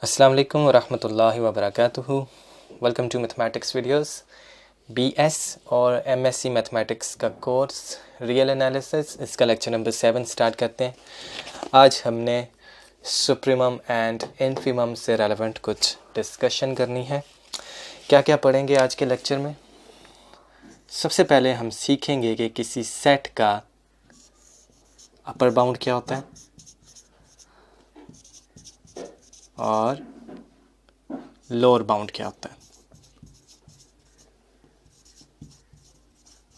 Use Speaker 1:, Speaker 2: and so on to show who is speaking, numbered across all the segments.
Speaker 1: अस्सलाम वालेकुम वरहमतुल्लाहि वबरकातुहू। Welcome to mathematics videos. BS और एमएससी मैथमेटिक्स का कोर्स रियल एनालिसिस, इसका लेक्चर नंबर 7 स्टार्ट करते हैं। आज हमने सुप्रीमम एंड इन्फीमम से रेलेवेंट कुछ डिस्कशन करनी है। क्या क्या पढ़ेंगे आज के लेक्चर में? सबसे पहले हम सीखेंगे कि किसी सेट का अपर बाउंड क्या होता है और लोअर बाउंड क्या होता है,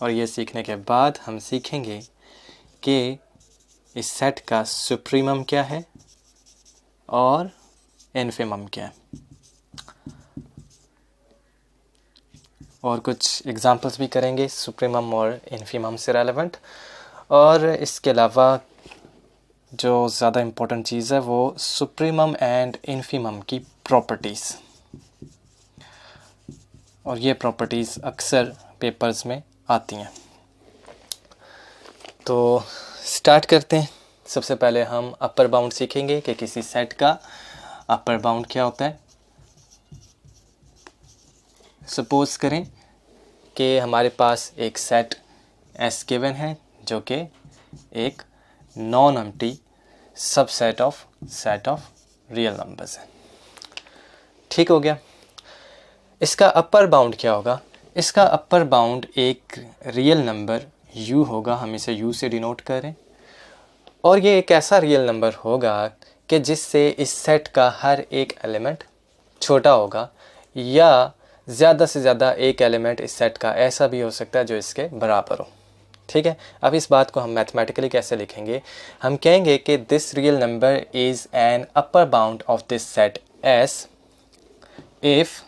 Speaker 1: और ये सीखने के बाद हम सीखेंगे कि इस सेट का सुप्रीमम क्या है और इन्फीमम क्या है, और कुछ एग्जांपल्स भी करेंगे सुप्रीमम और इन्फीमम से रेलेवेंट। और इसके अलावा जो ज़्यादा इम्पोर्टेंट चीज़ है वो सुप्रीमम एंड इन्फीमम की प्रॉपर्टीज़, और ये प्रॉपर्टीज़ अक्सर पेपर्स में आती हैं। तो स्टार्ट करते हैं। सबसे पहले हम अपर बाउंड सीखेंगे कि किसी सेट का अपर बाउंड क्या होता है। सपोज़ करें कि हमारे पास एक सेट एस गिवन है जो कि एक non empty subset of set of real numbers है। ठीक हो गया। इसका अपर बाउंड क्या होगा? इसका अपर बाउंड एक रियल नंबर u होगा, हम इसे u से डिनोट करें, और ये एक ऐसा रियल नंबर होगा कि जिससे इस सेट का हर एक एलिमेंट छोटा होगा, या ज़्यादा से ज़्यादा एक एलिमेंट इस सेट का ऐसा भी हो सकता है जो इसके बराबर हो। ठीक है। अब इस बात को हम मैथमेटिकली कैसे लिखेंगे? हम कहेंगे कि this real number is an upper bound of this set S if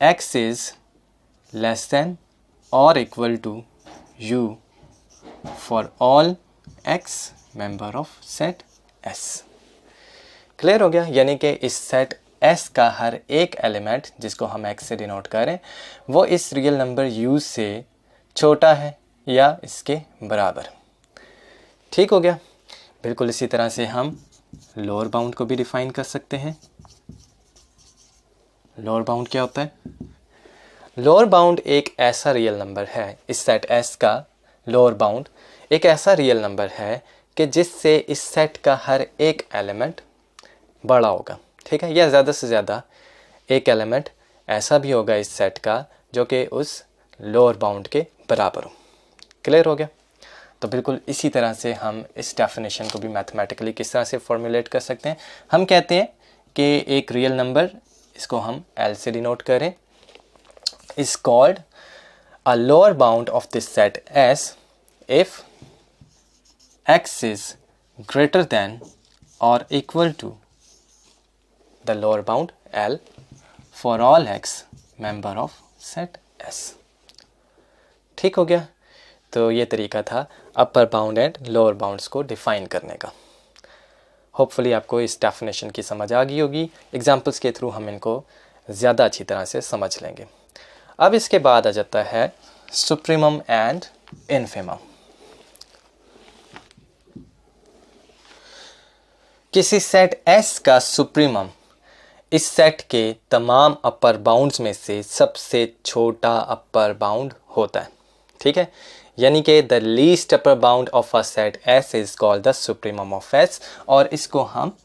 Speaker 1: x is less than or equal to u for all x member of set S। Clear हो गया? यानी कि इस सेट S का हर एक एलिमेंट जिसको हम x से डिनोट करें वो इस रियल नंबर u से छोटा है या इसके बराबर। ठीक हो गया। बिल्कुल इसी तरह से हम लोअर बाउंड को भी डिफाइन कर सकते हैं। लोअर बाउंड क्या होता है? लोअर बाउंड एक ऐसा रियल नंबर है, इस सेट S का लोअर बाउंड एक ऐसा रियल नंबर है कि जिससे इस सेट का हर एक एलिमेंट बड़ा होगा। ठीक है। या ज़्यादा से ज़्यादा एक एलिमेंट ऐसा भी होगा इस सेट का जो कि उस लोअर बाउंड के बराबर हो। क्लियर हो गया? तो बिल्कुल इसी तरह से हम इस डेफिनेशन को भी मैथमेटिकली किस तरह से फॉर्मुलेट कर सकते हैं। हम कहते हैं कि एक रियल नंबर, इसको हम L से डिनोट करें, is called a lower bound of this set S if x is greater than or equal to the lower bound L for all x member of set S। ठीक हो गया। तो ये तरीका था upper bound and lower bounds को define करने का। होपफुली आपको इस डेफिनेशन की समझ आ गई होगी। एग्जाम्पल्स के थ्रू हम इनको ज़्यादा अच्छी तरह से समझ लेंगे। अब इसके बाद आ जाता है सुप्रीमम एंड इन्फीमम। किसी सेट S का सुप्रीमम इस सेट के तमाम अपर बाउंड्स में से सबसे छोटा अपर बाउंड होता है। ठीक है। यानी कि the least upper bound of a set S is called the supremum of S, और इसको हम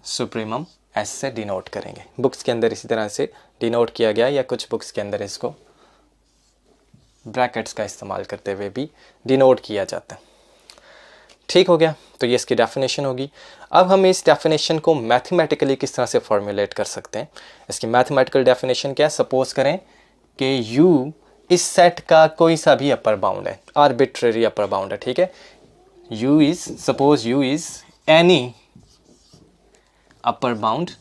Speaker 1: सुप्रीमम S से डिनोट करेंगे। बुक्स के अंदर इसी तरह से डिनोट किया गया, या कुछ बुक्स के अंदर इसको ब्रैकेट्स का इस्तेमाल करते हुए भी डिनोट किया जाता है। ठीक हो गया। तो ये इसकी डेफिनेशन होगी। अब हम इस डेफिनेशन को मैथमेटिकली किस तरह से फॉर्मुलेट कर सकते हैं? इसकी मैथमेटिकल डेफिनेशन क्या है? सपोज करें कि u इस सेट का कोई सा भी अपर बाउंड है, आर्बिट्रेरी अपर बाउंड है। ठीक है। Suppose u is any upper bound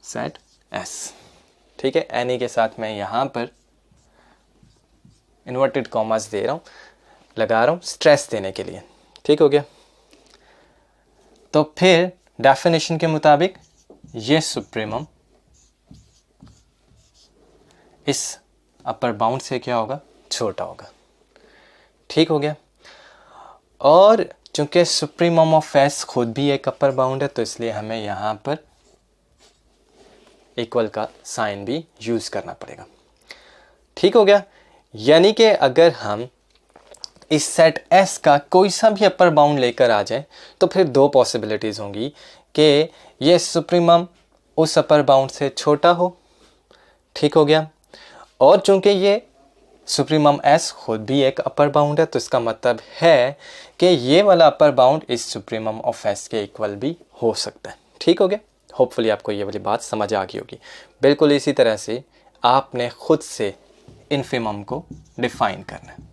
Speaker 1: set S। ठीक है। एनी के साथ मैं यहां पर इन्वर्टेड कॉमास दे रहा हूं, लगा रहा हूं स्ट्रेस देने के लिए। ठीक हो गया। तो फिर डेफिनेशन के मुताबिक ये सुप्रीमम इस अपर बाउंड से क्या होगा? छोटा होगा। ठीक हो गया। और चूंकि सुप्रीमम ऑफ एस खुद भी एक अपर बाउंड है तो इसलिए हमें यहाँ पर इक्वल का साइन भी यूज करना पड़ेगा। ठीक हो गया। यानी कि अगर हम इस सेट एस का कोई सा भी अपर बाउंड लेकर आ जाए तो फिर दो पॉसिबिलिटीज़ होंगी कि ये सुप्रीमम उस अपर बाउंड से छोटा हो। ठीक हो गया। और चूंकि ये सुप्रीमम एस खुद भी एक अपर बाउंड है तो इसका मतलब है कि ये वाला अपर बाउंड इस सुप्रीमम ऑफ एस के इक्वल भी हो सकता है। ठीक हो गया। होपफुली आपको ये वाली बात समझ आ गई होगी। बिल्कुल इसी तरह से आपने खुद से इन्फिमम को डिफाइन करना है।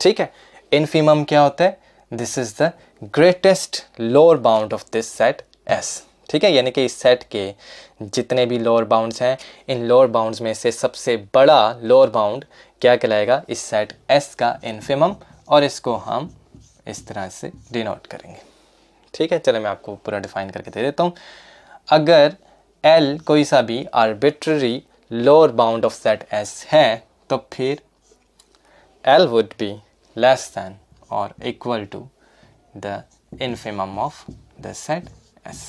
Speaker 1: ठीक है। इन्फिमम क्या होता है? This is the greatest lower bound of this set S. ठीक है। यानी कि इस सेट के जितने भी लोअर बाउंड्स हैं, इन लोअर बाउंड्स में से सबसे बड़ा लोअर बाउंड क्या कहलाएगा? इस सेट एस का इन्फिमम। और इसको हम इस तरह से डिनोट करेंगे। ठीक है। चलो मैं आपको पूरा डिफाइन करके दे देता हूँ। अगर L कोई सा भी arbitrary lower bound of set S है तो फिर L would be less than or equal to the infimum of the set S।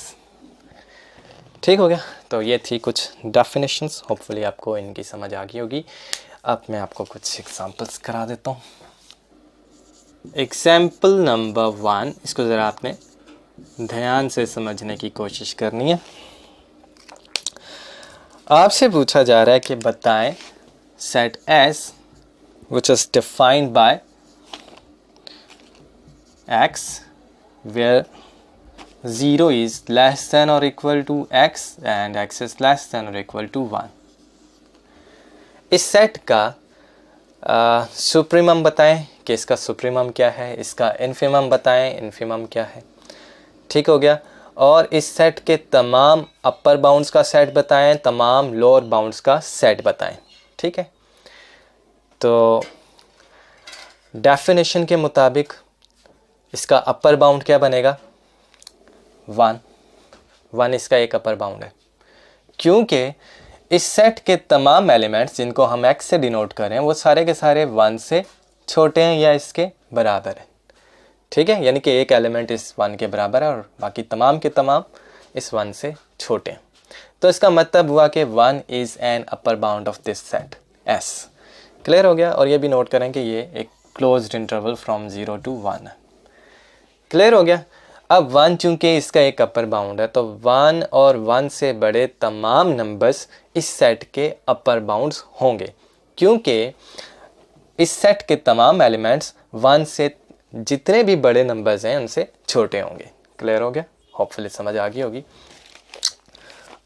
Speaker 1: ठीक हो गया। तो ये थी कुछ डेफिनेशंस। होपफुली आपको इनकी समझ आ गई होगी। अब मैं आपको कुछ एग्जांपल्स करा देता हूँ। एग्जाम्पल नंबर 1, इसको ज़रा आपने ध्यान से समझने की कोशिश करनी है। आपसे पूछा जा रहा है कि बताएं set S which is defined by X where 0 is less than or equal to X and X is less than or equal to 1। इस सेट का सुप्रीमम बताएं कि इसका सुप्रीमम क्या है, इसका इन्फिमम बताएं इन्फिमम क्या है। ठीक हो गया। और इस सेट के तमाम अपर बाउंड्स का सेट बताएं, तमाम लोअर बाउंड्स का सेट बताएं। ठीक है। तो डेफिनेशन के मुताबिक इसका अपर बाउंड क्या बनेगा? 1 इसका एक अपर बाउंड है, क्योंकि इस सेट के तमाम एलिमेंट्स जिनको हम x से डिनोट करें वो सारे के सारे 1 से छोटे हैं या इसके बराबर है। ठीक है। यानी कि एक एलिमेंट इस 1 के बराबर है और बाकी तमाम के तमाम इस 1 से छोटे हैं। तो इसका मतलब हुआ कि 1 is an upper bound of this set S। Clear हो गया। और ये भी नोट करें कि ये एक क्लोज्ड इंटरवल फ्रॉम 0 to 1 है। क्लियर हो गया। अब 1 चूंकि इसका एक अपर बाउंड है तो 1 और 1 से बड़े तमाम नंबर्स इस सेट के अपर बाउंड्स होंगे, क्योंकि इस सेट के तमाम एलिमेंट्स 1 से जितने भी बड़े नंबर्स हैं उनसे छोटे होंगे। क्लियर हो गया। होपफुली समझ आ गई होगी।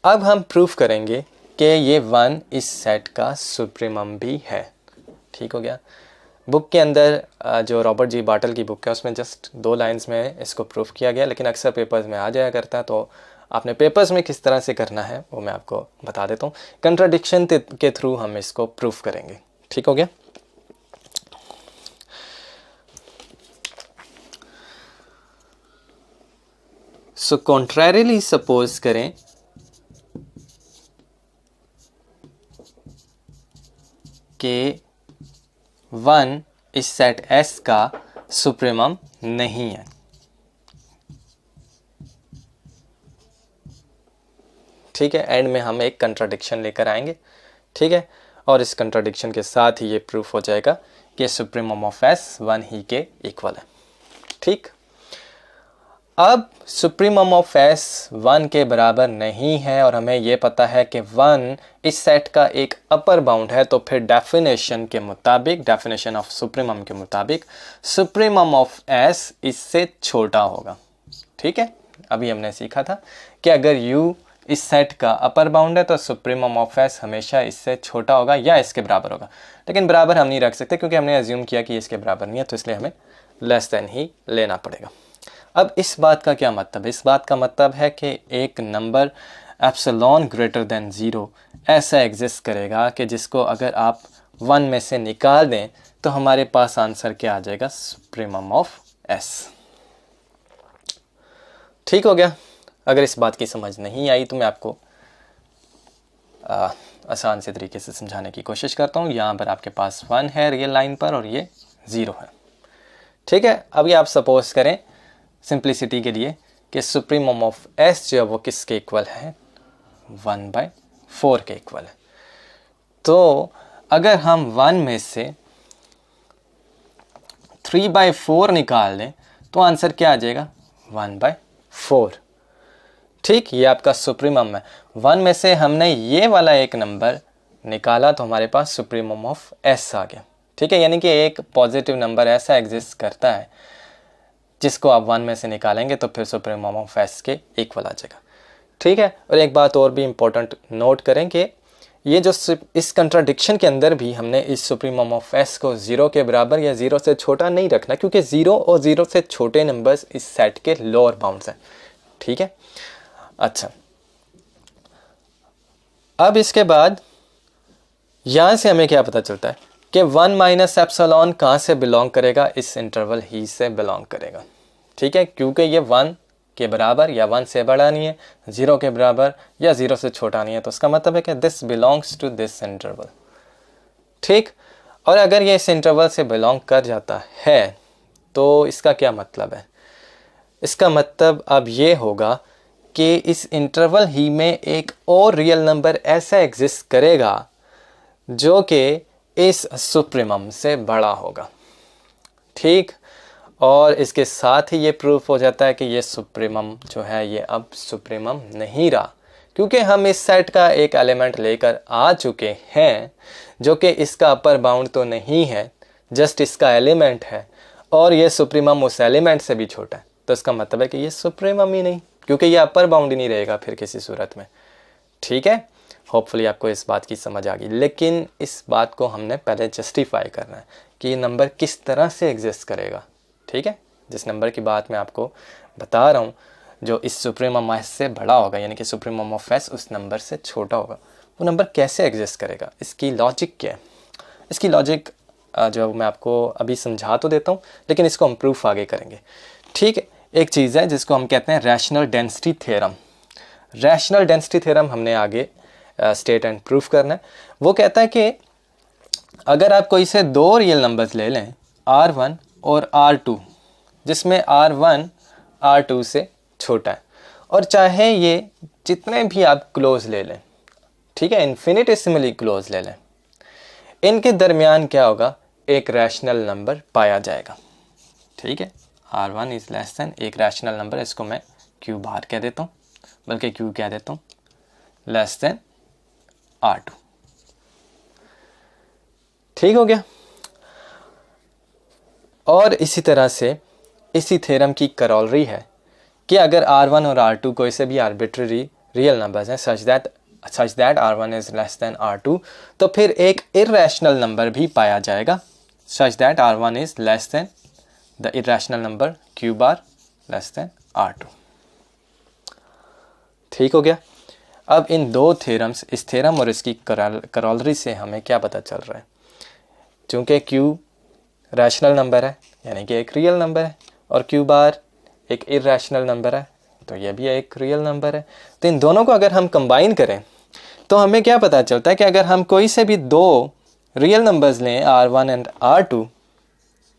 Speaker 1: अब हम प्रूफ करेंगे कि ये 1 इस सेट का सुप्रीमम भी है। ठीक हो गया। बुक के अंदर जो रॉबर्ट जी बाटल की बुक है उसमें जस्ट 2 लाइंस में इसको प्रूफ किया गया, लेकिन अक्सर पेपर्स में आ जाया करता है। तो आपने पेपर्स में किस तरह से करना है वो मैं आपको बता देता हूँ। कंट्राडिक्शन के थ्रू हम इसको प्रूफ करेंगे। ठीक हो गया। सो कॉन्ट्रैरिली सपोज करें कि 1 इस सेट S का सुप्रीमम नहीं है। ठीक है। एंड में हम एक कंट्राडिक्शन लेकर आएंगे। ठीक है। और इस कंट्राडिक्शन के साथ ही ये प्रूफ हो जाएगा कि सुप्रीमम ऑफ S 1 ही के इक्वल है। ठीक। अब सुप्रीमम ऑफ S 1 के बराबर नहीं है और हमें ये पता है कि 1 इस सेट का एक अपर बाउंड है, तो फिर डेफिनेशन के मुताबिक, डेफिनेशन ऑफ सुप्रीमम के मुताबिक सुप्रीमम ऑफ S इससे छोटा होगा। ठीक है। अभी हमने सीखा था कि अगर U इस सेट का अपर बाउंड है तो सुप्रीमम ऑफ S हमेशा इससे छोटा होगा या इसके बराबर होगा। लेकिन बराबर हम नहीं रख सकते क्योंकि हमने अज्यूम किया कि इसके बराबर नहीं है, तो इसलिए हमें लेस देन ही लेना पड़ेगा। अब इस बात का क्या मतलब है? इस बात का मतलब है कि एक नंबर एप्सिलॉन ग्रेटर देन 0 ऐसा एग्जिस्ट करेगा कि जिसको अगर आप 1 में से निकाल दें तो हमारे पास आंसर क्या आ जाएगा? Supremum of S। ठीक हो गया। अगर इस बात की समझ नहीं आई तो मैं आपको आसान से तरीके से समझाने की कोशिश करता हूँ। यहाँ पर आपके पास 1 है रियल लाइन पर और ये 0 है, ठीक है। अभी आप सपोज करें सिंप्लिसिटी के लिए कि सुप्रीमम ऑफ एस जो है वो किसके इक्वल है, 1/4 के इक्वल है। तो अगर हम 1 में से 3/4 निकाल लें तो आंसर क्या आ जाएगा, 1/4, ठीक। ये आपका सुप्रीमम है। 1 में से हमने ये वाला एक नंबर निकाला तो हमारे पास सुप्रीमम ऑफ एस आ गया, ठीक है। यानी कि एक पॉजिटिव नंबर ऐसा एग्जिस्ट करता है जिसको आप 1 में से निकालेंगे तो फिर सुप्रीमम ऑफ एस के इक्वल आ जाएगा, ठीक है। और एक बात और भी इम्पोर्टेंट नोट करें कि ये जो इस कंट्राडिक्शन के अंदर भी हमने इस सुप्रीमम ऑफ एस को 0 के बराबर या 0 से छोटा नहीं रखना, क्योंकि 0 और 0 से छोटे नंबर्स इस सेट के लोअर बाउंड्स हैं, ठीक है। अच्छा, अब इसके बाद यहाँ से हमें क्या पता चलता है कि 1 माइनस एप्सिलॉन कहाँ से बिलोंग करेगा, इस इंटरवल ही से बिलोंग करेगा, ठीक है। क्योंकि ये 1 के बराबर या 1 से बड़ा नहीं है, 0 के बराबर या 0 से छोटा नहीं है, तो इसका मतलब है कि this belongs to this interval, ठीक। और अगर ये इस इंटरवल से बिलोंग कर जाता है तो इसका क्या मतलब है, इसका मतलब अब ये होगा कि इस इंटरवल ही में एक और रियल नंबर ऐसा एग्जिस्ट करेगा जो कि इस सुप्रीमम से बड़ा होगा, ठीक। और इसके साथ ही ये प्रूफ हो जाता है कि ये सुप्रीमम जो है ये अब सुप्रीमम नहीं रहा, क्योंकि हम इस सेट का एक एलिमेंट लेकर आ चुके हैं जो कि इसका अपर बाउंड तो नहीं है, जस्ट इसका एलिमेंट है, और ये सुप्रीमम उस एलिमेंट से भी छोटा है। तो इसका मतलब है कि ये सुप्रीमम ही नहीं, क्योंकि ये अपर बाउंड ही नहीं रहेगा फिर किसी सूरत में, ठीक है। होपफुली आपको इस बात की समझ आ गई, लेकिन इस बात को हमने पहले जस्टिफाई करना है कि ये नंबर किस तरह से एग्जिस्ट करेगा, ठीक है। जिस नंबर की बात मैं आपको बता रहा हूँ जो इस सुप्रीमम एस से बड़ा होगा, यानी कि सुप्रीमम ऑफ एस उस नंबर से छोटा होगा, वो नंबर कैसे एग्जिस्ट करेगा, इसकी लॉजिक क्या है। इसकी लॉजिक जो मैं आपको अभी समझा तो देता हूँ, लेकिन इसको हम प्रूफ आगे करेंगे, ठीक है। एक चीज़ है जिसको हम कहते हैं rational density theorem. Rational density theorem हमने आगे स्टेट एंड प्रूफ करना है। वो कहता है कि अगर आप कोई से 2 रियल नंबर्स ले लें, R1 और R2, जिसमें R1 R2 से छोटा है, और चाहे ये जितने भी आप क्लोज ले लें, ठीक है, इन्फिनिटेसिमली क्लोज ले लें, इनके दरमियान क्या होगा, एक रैशनल नंबर पाया जाएगा, ठीक है। R1 इज़ लेस देन एक रैशनल नंबर, इसको मैं Q बार कह देता हूँ, बल्कि Q कह देता हूँ, लेस देन R2, ठीक हो गया। और इसी तरह से इसी थ्योरम की करोलरी है कि अगर R1 और R2 कोई से भी आर्बिट्ररी रियल नंबर्स हैं such that R1 is less than R2, तो फिर एक इर्रेशनल नंबर भी पाया जाएगा such that R1 is less than the irrational number Q bar less than R2, ठीक हो गया। अब इन 2 थ्योरम्स, इस थ्योरम और इसकी करोलरी से हमें क्या पता चल रहा है, चूँकि Q रैशनल नंबर है यानी कि एक रियल नंबर है, और Q बार एक इर्रेशनल नंबर है तो ये भी एक रियल नंबर है, तो इन दोनों को अगर हम कंबाइन करें तो हमें क्या पता चलता है कि अगर हम कोई से भी 2 रियल नंबर्स लें R1 एंड R2,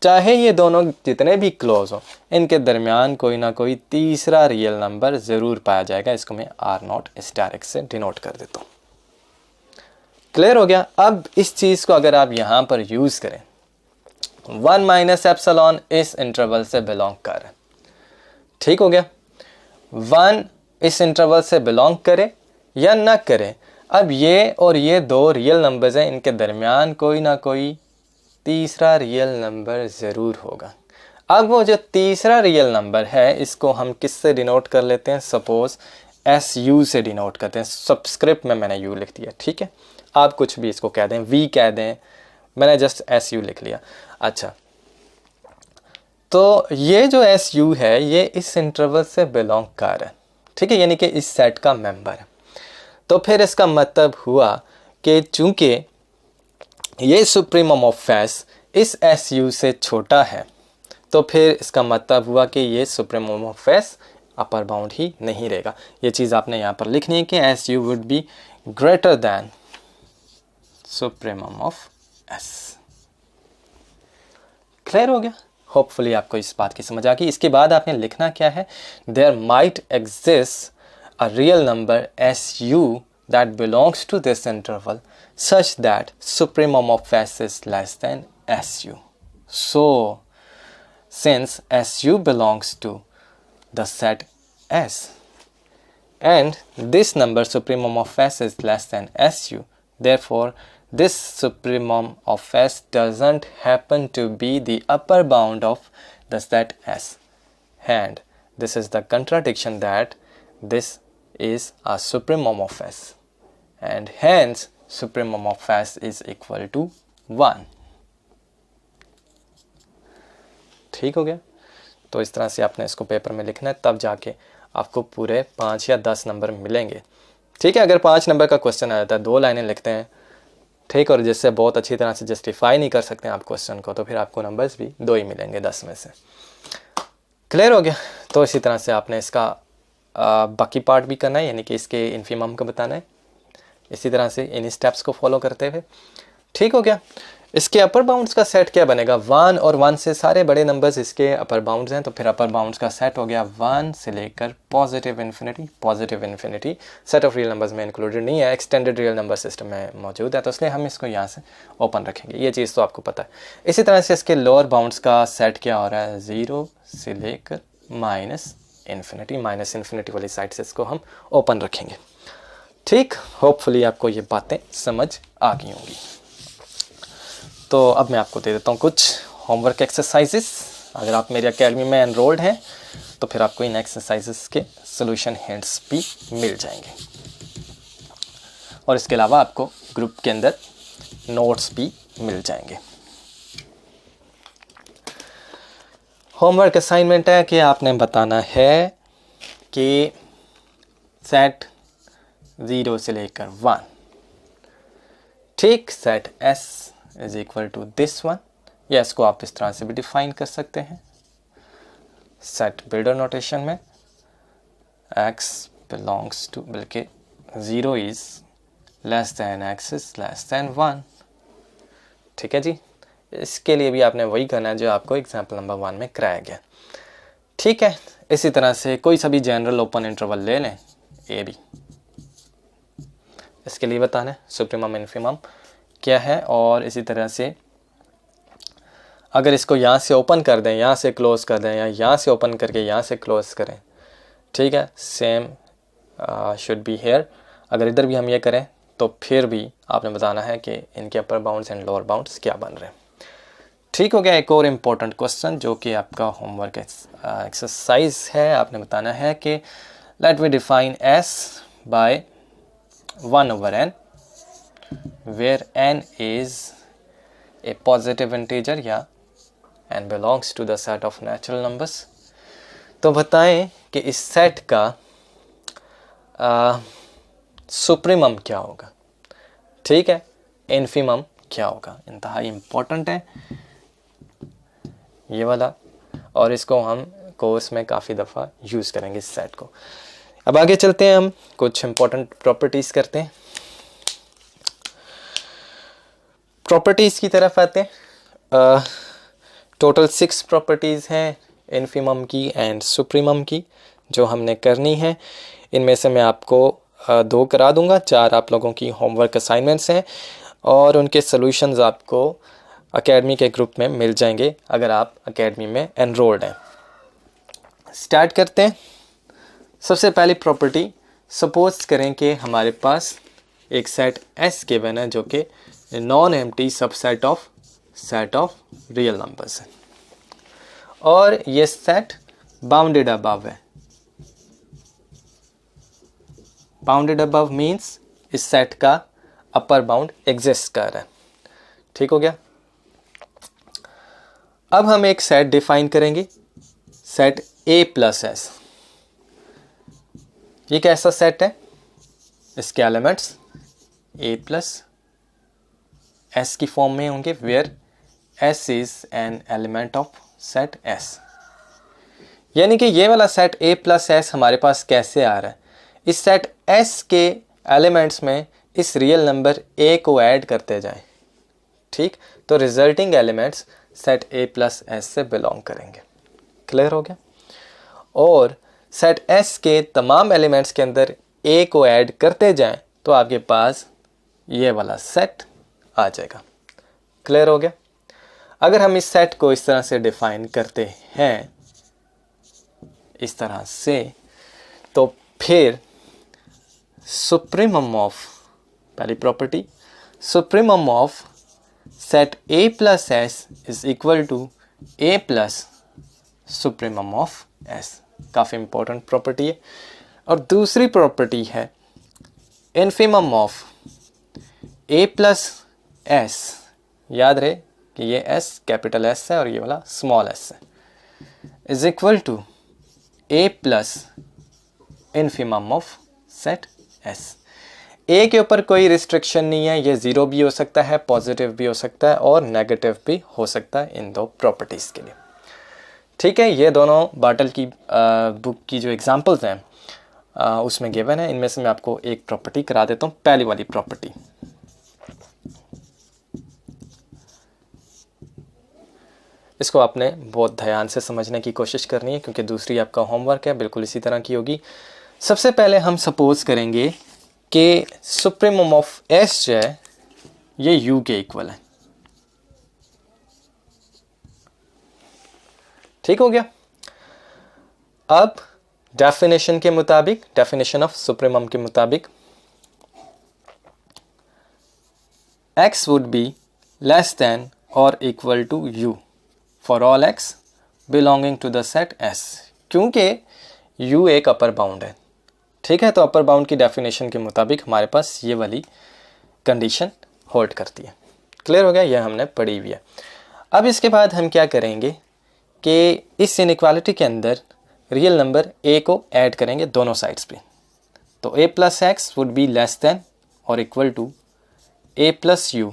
Speaker 1: चाहे ये दोनों जितने भी क्लोज हों, इनके दरमियान कोई ना कोई तीसरा रियल नंबर ज़रूर पाया जाएगा। इसको मैं R0 इस डायरेक्ट से डिनोट कर देता हूँ। क्लियर हो गया। अब इस चीज़ को अगर आप यहाँ पर यूज़ करें, 1 माइनस एप्सिलॉन इस इंटरवल से बिलोंग कर रहा है, ठीक हो गया। 1 इस इंटरवल से बिलोंग करे या ना करे, अब ये और ये 2 रियल नंबर्स हैं, इनके दरमियान कोई ना कोई तीसरा रियल नंबर ज़रूर होगा। अब वो जो तीसरा रियल नंबर है इसको हम किससे डिनोट कर लेते हैं, सपोज SU से डिनोट करते हैं। सबस्क्रिप्ट में मैंने U लिख दिया, ठीक है। आप कुछ भी इसको कह दें, V कह दें, मैंने जस्ट SU लिख लिया। अच्छा, तो ये जो SU है ये इस इंटरवल से बिलोंग कर रहा है, ठीक है, यानी कि इस सेट का मेंबर है। तो फिर इसका मतलब हुआ कि चूंकि ये सुप्रीमम ऑफ एस इस SU से छोटा है, तो फिर इसका मतलब हुआ कि ये supremum of S upper bound ही नहीं रहेगा। ये चीज़ आपने यहाँ पर लिखनी है कि SU would be greater than supremum of S. Clear हो गया? होपफुली आपको इस बात की समझ आ गई। इसके बाद आपने लिखना क्या है, there might exist a real number S U that belongs to this interval such that supremum of S is less than S U. So since S U belongs to the set S and this number supremum of s is less than su, therefore this supremum of s doesn't happen to be the upper bound of the set s, and this is the contradiction that this is a supremum of s and hence supremum of s is equal to 1। ठीक हो गया? तो इस तरह से आपने इसको paper में लिखना है, तब जाके आपको पूरे 5 या 10 नंबर मिलेंगे। ठीक है, अगर 5 नंबर का क्वेश्चन आ जाता है, 2 लाइनें लिखते हैं, ठीक, और जिससे बहुत अच्छी तरह से जस्टिफाई नहीं कर सकते हैं आप क्वेश्चन को, तो फिर आपको नंबर्स भी 2 ही मिलेंगे 10 में से। क्लियर हो गया? तो इसी तरह से आपने इसका बाकी पार्ट भी करना है, यानी कि इसके इन्फीमम को बताना है, इसी तरह से इन स्टेप्स को फॉलो करते हुए। ठीक हो गया? इसके अपर बाउंड्स का सेट क्या बनेगा? 1 और 1 से सारे बड़े नंबर्स इसके अपर बाउंड्स हैं, तो फिर अपर बाउंड्स का सेट हो गया 1 से लेकर positive infinity set of real numbers में इंक्लूडेड नहीं है, एक्सटेंडेड रियल नंबर सिस्टम में मौजूद है, तो इसलिए हम इसको यहाँ से ओपन रखेंगे, ये चीज़ तो आपको पता है। इसी तरह से इसके लोअर बाउंड्स का सेट क्या हो रहा है? 0 से लेकर माइनस इन्फिनिटी वाली साइड से इसको हम ओपन रखेंगे। ठीक, होपफुली आपको ये बातें समझ आ गई होंगी। तो अब मैं आपको दे देता हूँ कुछ होमवर्क एक्सरसाइजेस। अगर आप मेरी एकेडमी में एनरोल्ड हैं तो फिर आपको इन एक्सरसाइजेस के सॉल्यूशन हिंट्स भी मिल जाएंगे, और इसके अलावा आपको ग्रुप के अंदर नोट्स भी मिल जाएंगे। होमवर्क असाइनमेंट है कि आपने बताना है कि सेट 0 से लेकर 1, ठीक, set S is equal to this one, या इसको आप इस तरह से भी डिफाइन कर सकते हैं सेट बिल्डर नोटेशन में, x बिलोंग्स टू, बल्कि 0 is less than x is less than 1। ठीक है जी, इसके लिए भी आपने वही करना है जो आपको एग्जाम्पल नंबर 1 में कराया गया। ठीक है, इसी तरह से कोई सा भी जनरल ओपन इंटरवल ले लें, ए बी, इसके लिए बताना है सुप्रीमम इन्फीमम क्या है, और इसी तरह से अगर इसको यहाँ से ओपन कर दें, यहाँ से क्लोज कर दें, या यहाँ से ओपन करके यहाँ से क्लोज करें, ठीक है, सेम शुड बी हेयर। अगर इधर भी हम ये करें तो फिर भी आपने बताना है कि इनके अपर बाउंड्स एंड लोअर बाउंड्स क्या बन रहे हैं। ठीक हो गया? एक और इम्पोर्टेंट क्वेश्चन जो कि आपका होमवर्क एक्सरसाइज है, आपने बताना है कि let we define S by 1/n where n is a positive integer या n belongs to the set of natural numbers। तो बताएं कि इस सेट का सुप्रीमम क्या होगा, ठीक है, इन्फीमम क्या होगा। इंतहाई इम्पोर्टेंट है ये वाला, और इसको हम कोर्स में काफ़ी दफ़ा यूज़ करेंगे इस सेट को। अब आगे चलते हैं, हम कुछ इम्पोर्टेंट प्रॉपर्टीज़ करते हैं, प्रॉपर्टीज़ की तरफ आते हैं। टोटल 6 प्रॉपर्टीज़ हैं इन्फीमम की एंड सुप्रीमम की जो हमने करनी है। इनमें से मैं आपको 2 करा दूंगा, 4 आप लोगों की होमवर्क असाइनमेंट्स हैं, और उनके सॉल्यूशंस आपको एकेडमी के ग्रुप में मिल जाएंगे अगर आप एकेडमी में एनरोल्ड हैं। स्टार्ट करते हैं। सबसे पहली प्रॉपर्टी, सपोज करें कि हमारे पास एक सेट S गिवन है जो कि non empty subset of set of real numbers है, और ये सेट बाउंडेड अबव है। बाउंडेड अबव मीन्स इस सेट का अपर बाउंड एग्जिस्ट कर रहा है। ठीक हो गया? अब हम एक सेट डिफाइन करेंगे, सेट A प्लस S। ये कैसा सेट है? इसके एलिमेंट्स A प्लस S की फॉर्म में होंगे, where S is an element of set S। यानी कि ये वाला सेट A प्लस S हमारे पास कैसे आ रहा है? इस सेट S के एलिमेंट्स में इस रियल नंबर ए को ऐड करते जाएं, ठीक, तो resulting elements set A plus S से बिलोंग करेंगे। क्लियर हो गया? और सेट एस के तमाम एलिमेंट्स के अंदर ए को ऐड करते जाएं तो आपके पास ये वाला सेट आ जाएगा। क्लियर हो गया? अगर हम इस सेट को इस तरह से डिफाइन करते हैं, इस तरह से, तो फिर सुप्रीमम ऑफ, पहली property, supremum of set A plus S is equal to A plus supremum of S. काफ़ी इंपॉर्टेंट प्रॉपर्टी है। और दूसरी प्रॉपर्टी है infimum of A plus S. याद रहे कि ये एस कैपिटल एस है और ये वाला स्मॉल एस है, is equal to A plus infimum of set S. A के ऊपर कोई रिस्ट्रिक्शन नहीं है, ये ज़ीरो भी हो सकता है, पॉजिटिव भी हो सकता है और नेगेटिव भी हो सकता है इन दो प्रॉपर्टीज़ के लिए। ठीक है, ये दोनों बाटल की बुक की जो एग्जांपल्स हैं उसमें गिवन है। इनमें से मैं आपको एक प्रॉपर्टी करा देता हूँ। पहली वाली प्रॉपर्टी, इसको आपने बहुत ध्यान से समझने की कोशिश करनी है क्योंकि दूसरी आपका होमवर्क है, बिल्कुल इसी तरह की होगी। सबसे पहले हम सपोज करेंगे कि सुप्रीमम ऑफ एस जो है ये यू के इक्वल है। ठीक हो गया? अब डेफिनेशन के मुताबिक, डेफिनेशन ऑफ सुप्रीमम के मुताबिक, x would be less than और equal to u for all x belonging to the set S, क्योंकि u एक अपर बाउंड है। ठीक है, तो अपर बाउंड की डेफिनेशन के मुताबिक हमारे पास ये वाली कंडीशन होल्ड करती है। क्लियर हो गया? यह हमने पढ़ी हुई है। अब इसके बाद हम क्या करेंगे कि इस इनइक्वालिटी के अंदर रियल नंबर a को ऐड करेंगे दोनों साइड्स पे। तो a plus x would be less than और equal to a plus u,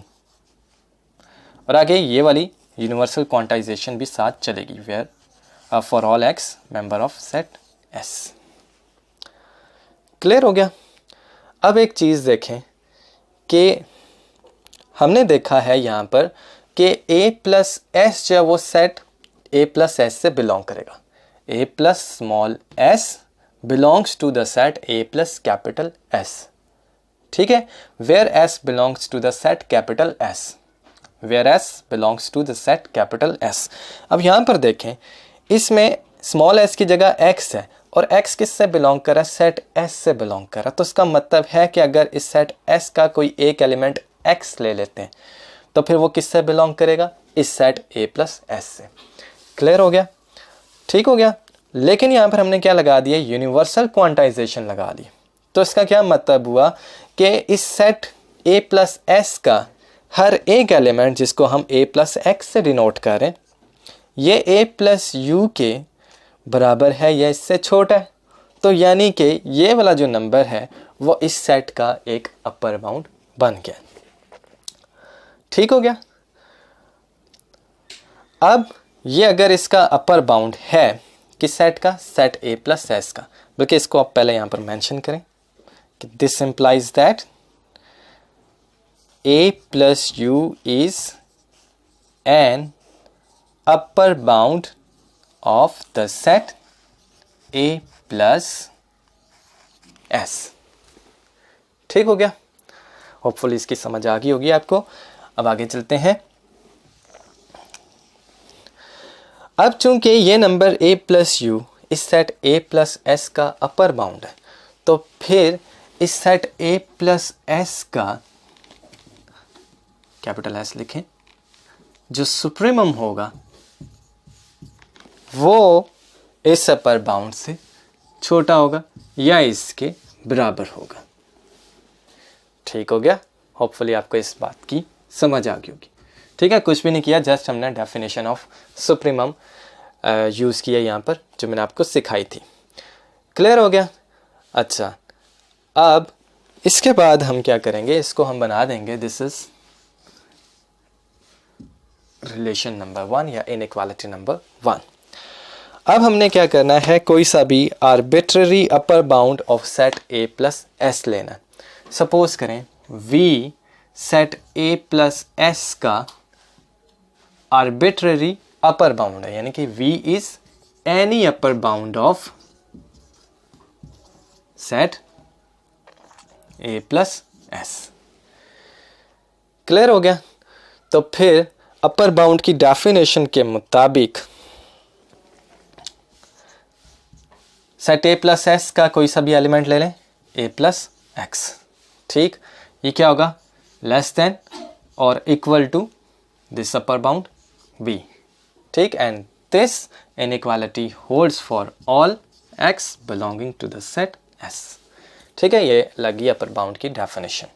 Speaker 1: और आगे ये वाली यूनिवर्सल क्वांटाइजेशन भी साथ चलेगी, where for all x member of set S। Clear हो गया? अब एक चीज़ देखें कि हमने देखा है यहाँ पर कि a प्लस एस जो है वो सेट a प्लस एस से बिलोंग करेगा। a plus small s belongs to the set a plus capital S। ठीक है, where s belongs to the set capital S, where s belongs to the set capital S। अब यहाँ पर देखें, इसमें small s की जगह x है और x किस से बिलोंग कर रहा है? सेट S से बिलोंग कर रहा है। तो इसका मतलब है कि अगर इस सेट S का कोई एक एलिमेंट x ले लेते हैं तो फिर वो किस से बिलोंग करेगा? इस सेट a प्लस एस से। क्लियर हो गया? ठीक हो गया? लेकिन यहाँ पर हमने क्या लगा दिया? यूनिवर्सल क्वांटाइजेशन लगा दी। तो इसका क्या मतलब हुआ कि इस सेट a प्लस एस का हर एक एलिमेंट जिसको हम a प्लस एक्स से डिनोट करें, ये a प्लस यू के बराबर है या इससे छोटा है। तो यानी कि ये वाला जो नंबर है वो इस सेट का एक अपर बाउंड बन गया। ठीक हो गया? अब ये अगर इसका अपर बाउंड है किस सेट का? सेट a प्लस एस का। बल्कि इसको आप पहले यहाँ पर मेंशन करें कि this implies that a plus u is an upper bound of the set a plus S. ठीक हो गया? होपफुली इसकी समझ आ गई होगी आपको। अब आगे चलते हैं। अब चूंकि ये नंबर a प्लस यू इस सेट a प्लस एस का अपर बाउंड है, तो फिर इस सेट a प्लस एस का कैपिटल S लिखें, जो सुप्रीमम होगा वो इस अपर बाउंड से छोटा होगा या इसके बराबर होगा। ठीक हो गया? होपफुली आपको इस बात की समझ आ गई होगी। ठीक है, कुछ भी नहीं किया, जस्ट हमने डेफिनेशन ऑफ सुप्रीमम यूज़ किया यहाँ पर, जो मैंने आपको सिखाई थी। क्लियर हो गया? अच्छा, अब इसके बाद हम क्या करेंगे? इसको हम बना देंगे दिस इज रिलेशन नंबर 1 या इनइक्वालिटी नंबर 1। अब हमने क्या करना है? कोई सा भी arbitrary upper bound of set a plus S लेना है। सपोज करें V set A plus S का आर्बिट्ररी अपर बाउंड है, यानी कि V is any upper bound of set A plus S। Clear हो गया? तो फिर अपर बाउंड की डेफिनेशन के मुताबिक सेट A प्लस S का कोई सा भी एलिमेंट ले लें, A प्लस X, ठीक, ये क्या होगा? लेस देन और equal to this upper bound B, ठीक, and this inequality holds for all X belonging to the set S, ठीक है, ये लगी अपर बाउंड की डेफिनेशन।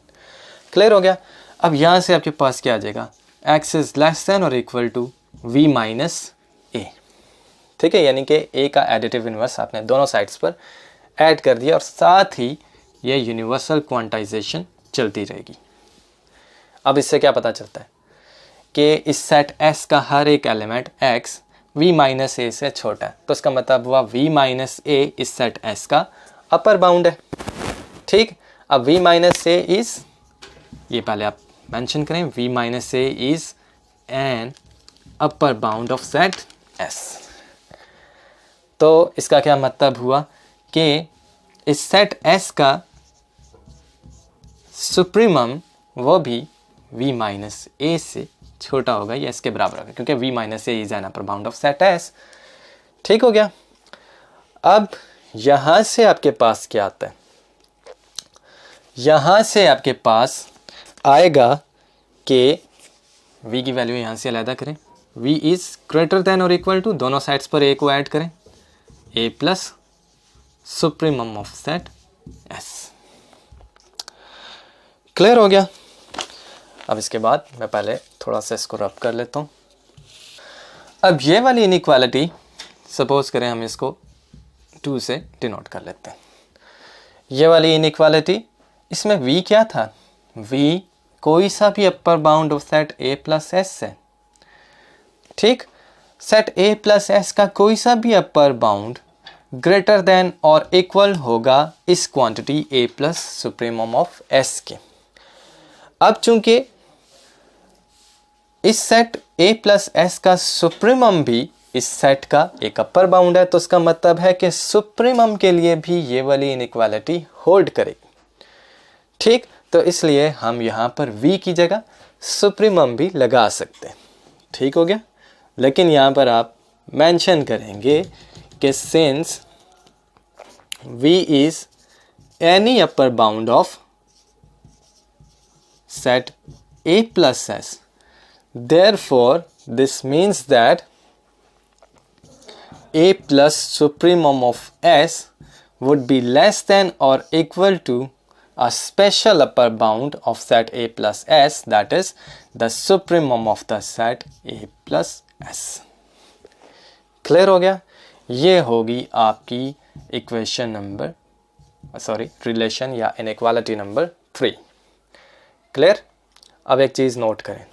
Speaker 1: क्लियर हो गया? अब यहाँ से आपके पास क्या आ जाएगा? X इज लेस देन और equal to V minus A, ठीक है, यानी कि A का एडिटिव इनवर्स आपने दोनों साइड्स पर ऐड कर दिया और साथ ही ये यूनिवर्सल क्वांटाइजेशन चलती रहेगी। अब इससे क्या पता चलता है कि इस सेट S का हर एक element X V minus A से छोटा है, तो इसका मतलब हुआ V माइनस A इस सेट S का अपर बाउंड है, ठीक। अब V माइनस A इज, ये पहले आप मेंशन करें, V minus A is an upper bound of set S। तो इसका क्या मतलब हुआ कि इस सेट S का सुप्रीमम वो भी V माइनस A से छोटा होगा या इसके बराबर होगा, क्योंकि V minus A is an upper bound of set S, ठीक हो गया। अब यहां से आपके पास क्या आता है? यहां से आपके पास आएगा कि V की वैल्यू यहां से अलग करें, V इज ग्रेटर देन और इक्वल टू, दोनों साइड्स पर A को ऐड करें, A plus supremum of set S। Clear हो गया? अब इसके बाद मैं पहले थोड़ा सा इसको रब कर लेता हूँ। अब ये वाली इनइक्वालिटी सपोज करें हम इसको 2 से डिनोट कर लेते हैं। ये वाली इनइक्वालिटी, इसमें V क्या था? V कोई सा भी अपर bound of set A plus S है, ठीक। सेट A प्लस S का कोई सा भी अपर बाउंड ग्रेटर देन और इक्वल होगा इस quantity A plus supremum of S के। अब चूंकि इस सेट A प्लस S का सुप्रीमम भी इस सेट का एक अपर बाउंड है, तो इसका मतलब है कि सुप्रीमम के लिए भी ये वाली इनइक्वालिटी होल्ड करेगी, ठीक। तो इसलिए हम यहाँ पर V की जगह सुप्रीमम भी लगा सकते हैं, ठीक हो गया। लेकिन यहाँ पर आप मेंशन करेंगे कि since V is any upper bound of set A plus S, therefore this means that A plus supremum of S would be less than or equal to a special upper bound of set A plus S, that is the supremum of the set A plus S। Clear हो गया? ये होगी आपकी equation number, relation या inequality number 3। Clear? अब एक चीज़ note करें,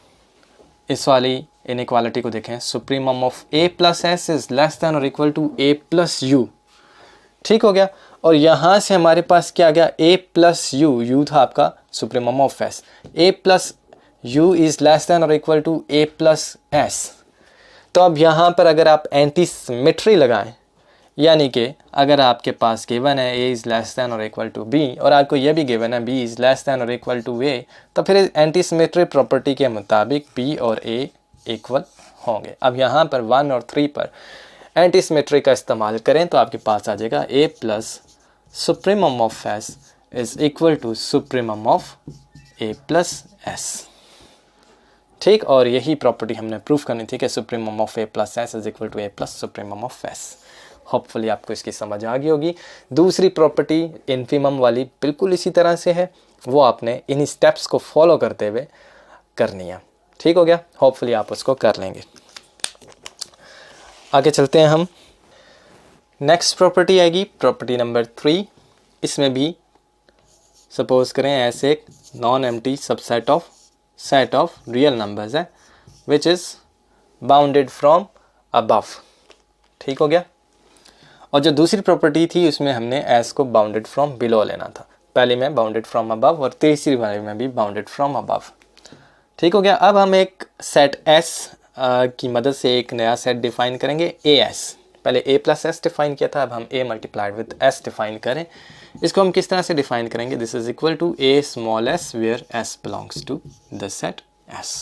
Speaker 1: इस वाली इनइक्वालिटी को देखें, supremum of A plus S is less than और equal to A plus u, ठीक हो गया। और यहाँ से हमारे पास क्या आ गया? A प्लस यू था आपका supremum of S, A plus u is less than और equal to A plus S। तो अब यहाँ पर अगर आप एंटी सिमेट्री लगाएं, यानी कि अगर आपके पास गिवन है A इज़ लेस दैन और इक्वल टू B और आपको यह भी गिवन है B इज़ लेस दैन और इक्वल टू A, तो फिर एंटी सिमेट्री प्रॉपर्टी के मुताबिक B और A इक्वल होंगे। अब यहाँ पर 1 और 3 पर एंटी सिमेट्री का इस्तेमाल करें तो आपके पास आ जाएगा A plus supremum of S is equal to supremum of A plus S, ठीक। और यही प्रॉपर्टी हमने प्रूफ करनी थी कि supremum of A plus S is equal to A plus supremum of S। Hopefully आपको इसकी समझ आ गई होगी। दूसरी प्रॉपर्टी इन्फिमम वाली बिल्कुल इसी तरह से है, वो आपने इन स्टेप्स को फॉलो करते हुए करनी है, ठीक हो गया। होपफुली आप उसको कर लेंगे। आगे चलते हैं हम। नेक्स्ट प्रॉपर्टी आएगी प्रॉपर्टी नंबर 3। इसमें भी सपोज करें ऐसे एक non empty subset of set of real numbers है which is bounded from above, ठीक हो गया। और जो दूसरी प्रॉपर्टी थी उसमें हमने एस को बाउंडेड फ्रॉम बिलो लेना था। पहली में बाउंडेड फ्रॉम अबव और तीसरी वाली में भी बाउंडेड फ्रॉम अबव। ठीक हो गया। अब हम एक सेट S की मदद से एक नया सेट डिफाइन करेंगे AS। पहले A प्लस S डिफाइन किया था, अब हम A multiplied with S define करें। इसको हम किस तरह से डिफाइन करेंगे? This is equal to A small s where S belongs to the set S।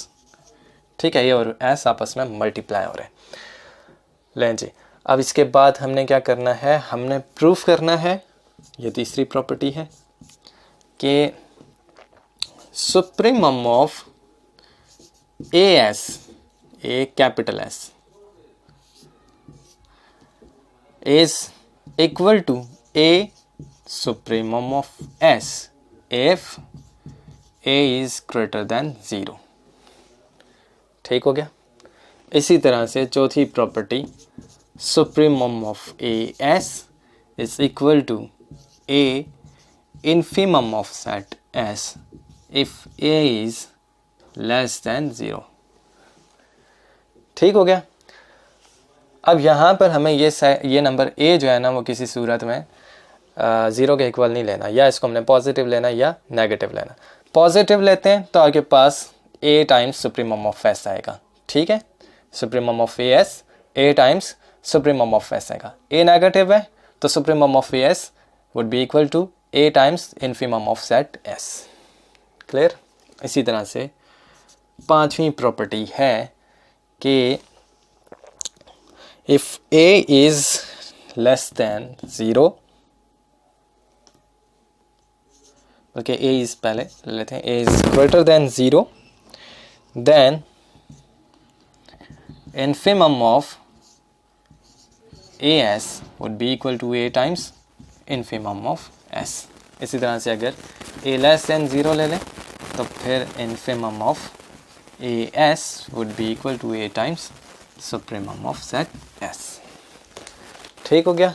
Speaker 1: ठीक है, ये और S आपस में मल्टीप्लाई हो रहे हैं। लें जी, अब इसके बाद हमने क्या करना है? हमने प्रूफ करना है, ये तीसरी प्रॉपर्टी है कि supremum of AS, A capital S, is equal to A supremum of S if A is greater than 0। ठीक हो गया। इसी तरह से चौथी property, supremum of AS is equal to A infimum of set S if A is less than 0। ठीक हो गया। अब यहाँ पर हमें ये नंबर A जो है ना, वो किसी सूरत में 0 के इक्वल नहीं लेना, या इसको हमने पॉजिटिव लेना या नेगेटिव लेना। पॉजिटिव लेते हैं तो आपके पास A times supremum of S आएगा। ठीक है, supremum of AS A times supremum of S आएगा। A नेगेटिव है तो supremum of AS would be equal to A times infimum of set S। Clear. इसी तरह से पांचवी प्रॉपर्टी है कि if A is less than 0, बल्कि A is पहले ले लेते हैं, A is greater than 0, then infimum of AS would be equal to A times infimum of S। इसी तरह से अगर A less than 0 ले लें तो फिर infimum of AS would be equal to A times supremum of set S। ठीक हो गया।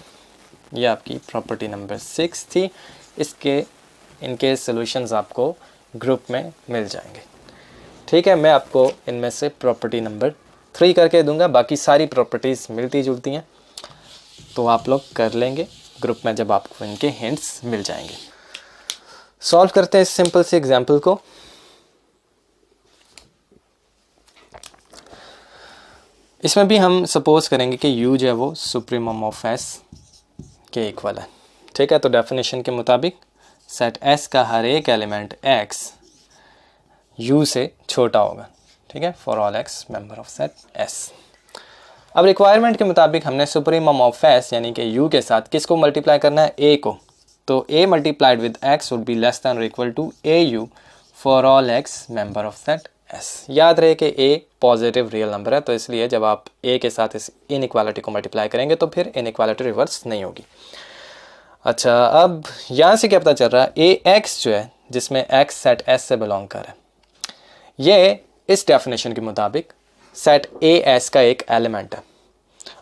Speaker 1: ये आपकी प्रॉपर्टी नंबर 6 थी। इनके सॉल्यूशंस आपको ग्रुप में मिल जाएंगे। ठीक है, मैं आपको इनमें से प्रॉपर्टी नंबर 3 करके दूंगा, बाकी सारी प्रॉपर्टीज़ मिलती जुलती हैं, तो आप लोग कर लेंगे ग्रुप में जब आपको इनके हिंट्स मिल जाएंगे। सॉल्व करते हैं इस सिंपल से एग्जाम्पल को। इसमें भी हम सपोज करेंगे कि U जो है वो सुप्रीमम ऑफ S के इक्वल है। ठीक है, तो डेफिनेशन के मुताबिक सेट S का हर एक एलिमेंट X U से छोटा होगा। ठीक है, for all X member of set S। अब रिक्वायरमेंट के मुताबिक हमने सुप्रीमम ऑफ S यानी कि U के साथ किसको मल्टीप्लाई करना है? A को। तो A multiplied with X would be less than और equal to AU for all X member of set S। याद रहे कि A पॉजिटिव रियल नंबर है, तो इसलिए जब आप A के साथ इस इनइक्वालिटी को मल्टीप्लाई करेंगे तो फिर इनइक्वालिटी रिवर्स नहीं होगी। अच्छा, अब यहाँ से क्या पता चल रहा है? AX जो है, जिसमें X सेट S से बिलोंग कर है, ये इस डेफिनेशन के मुताबिक सेट AS का एक एलिमेंट है।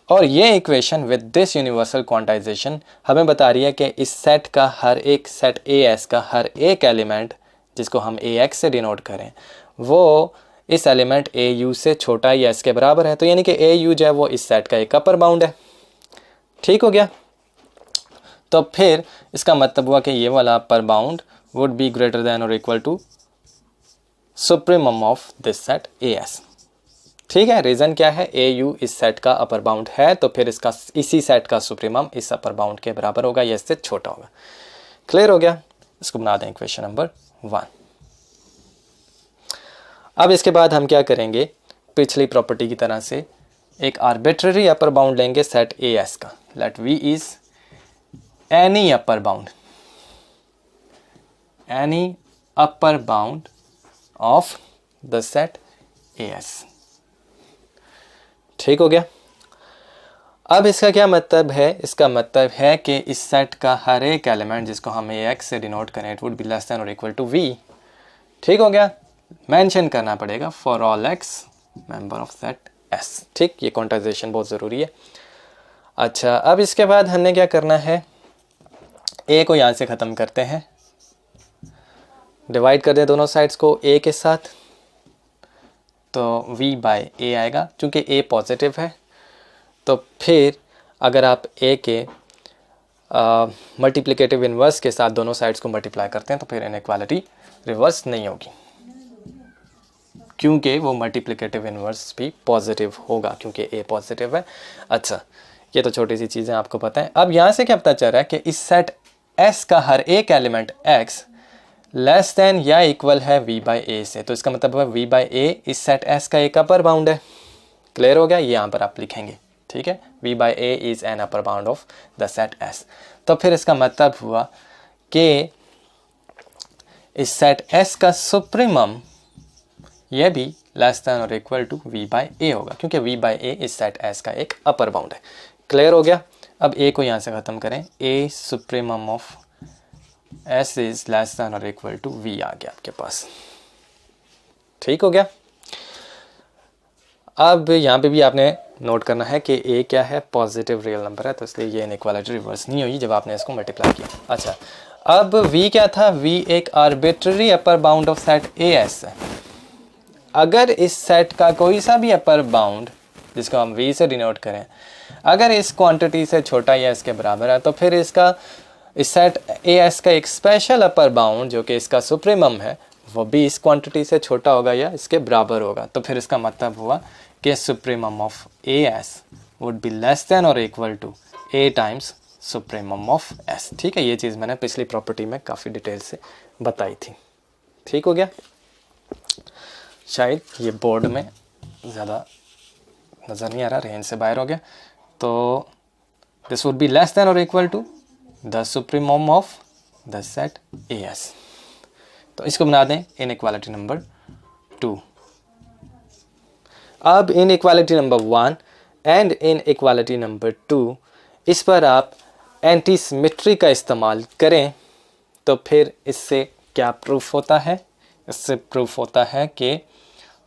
Speaker 1: और ये equation with this universal quantization हमें बता रही है कि इस सेट का हर एक सेट AS का हर एक एलिमेंट, जिसको हम AX से डिनोट करें, वो इस एलिमेंट AU से छोटा या S के बराबर है। तो यानी कि AU जो है वो इस सेट का एक अपर बाउंड है। ठीक हो गया। तो फिर इसका मतलब हुआ कि ये वाला upper bound would be greater than और equal to supremum of this set AS। ठीक है, रीज़न क्या है? AU इस सेट का अपर बाउंड है, तो फिर इसका इसी सेट का सुप्रीमम इस अपर बाउंड के बराबर होगा या इससे छोटा होगा। क्लियर हो गया। इसको बना दें इक्वेशन नंबर 1। अब इसके बाद हम क्या करेंगे? पिछली प्रॉपर्टी की तरह से एक आर्बिट्ररी अपर बाउंड लेंगे सेट AS का। Let V is any upper bound of the set AS। ठीक हो गया। अब इसका क्या मतलब है? इसका मतलब है कि इस सेट का हर एक एलिमेंट जिसको हम AX से डिनोट करें, it would be less than और इक्वल टू V। ठीक हो गया। मेंशन करना पड़ेगा for all X member of set S। ठीक, ये क्वांटाइजेशन बहुत ज़रूरी है। अच्छा, अब इसके बाद हमने क्या करना है? A को यहाँ से ख़त्म करते हैं, डिवाइड कर दें दोनों साइड्स को A के साथ, तो V बाय A आएगा। चूँकि A पॉजिटिव है, तो फिर अगर आप A के मल्टीप्लिकेटिव इन्वर्स के साथ दोनों साइड्स को मल्टीप्लाई करते हैं तो फिर इनइक्वालिटी रिवर्स नहीं होगी, क्योंकि वो मल्टीप्लिकेटिव इन्वर्स भी पॉजिटिव होगा क्योंकि ए पॉजिटिव है। अच्छा, ये तो छोटी सी चीज़ें आपको पता है। अब यहाँ से क्या पता चल रहा है कि इस सेट एस का हर एक एलिमेंट एक्स लेस देन या इक्वल है वी बाई ए से, तो इसका मतलब है वी बाई ए इस सेट एस का एक अपर बाउंड है। क्लियर हो गया? ये यहाँ पर आप लिखेंगे, ठीक है, V by A is an upper bound of the set S. तो फिर इसका मतलब हुआ कि इस सेट एस का सुप्रीमम ये भी लेस देन और इक्वल टू वी बाई ए होगा, क्योंकि वी बाई ए इस सेट एस का एक अपर बाउंड है। क्लियर हो गया? अब ए को यहाँ से ख़त्म करें, A supremum of S is less than और इक्वल टू वी आ गया आपके पास। ठीक हो गया? अब यहाँ पे भी आपने नोट करना है कि ए क्या है, पॉजिटिव रियल नंबर है, तो इसलिए ये इनइक्वालिटी रिवर्स नहीं हुई जब आपने इसको मल्टीप्लाई किया। अच्छा, अब v क्या था? v एक arbitrary upper bound of set A S है। अगर इस सेट का कोई सा भी अपर बाउंड जिसको हम v से डिनोट करें, अगर इस क्वांटिटी से छोटा या इसके बराबर है, तो फिर इसका इस सेट ए एस का एक स्पेशल अपर बाउंड जो कि इसका सुप्रीमम है वो भी इस क्वांटिटी से छोटा होगा या इसके बराबर होगा। तो फिर इसका मतलब हुआ कि supremum of A S would be less than और equal to A times supremum of S. ठीक है, ये चीज़ मैंने पिछली प्रॉपर्टी में काफ़ी डिटेल से बताई थी। ठीक हो गया? शायद ये बोर्ड में ज़्यादा नज़र नहीं आ रहा, रेंज से बाहर हो गया। तो this would be less than और equal to the supremum of the set A S. तो इसको बना दें इनइक्वालिटी नंबर 2। अब inequality number 1 and inequality number 2, इस पर आप एंटी सिमेट्री का इस्तेमाल करें तो फिर इससे क्या प्रूफ होता है? इससे प्रूफ होता है कि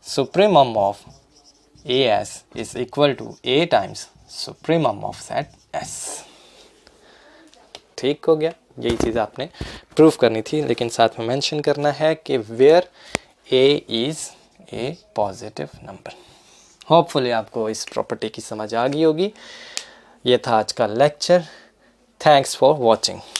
Speaker 1: supremum of A S is equal to A times supremum of set S. ठीक हो गया? यही चीज़ आपने प्रूफ करनी थी, लेकिन साथ में मेंशन करना है कि where A is a positive number. Hopefully आपको इस प्रॉपर्टी की समझ आ गई होगी। ये था आज का लेक्चर। Thanks for watching.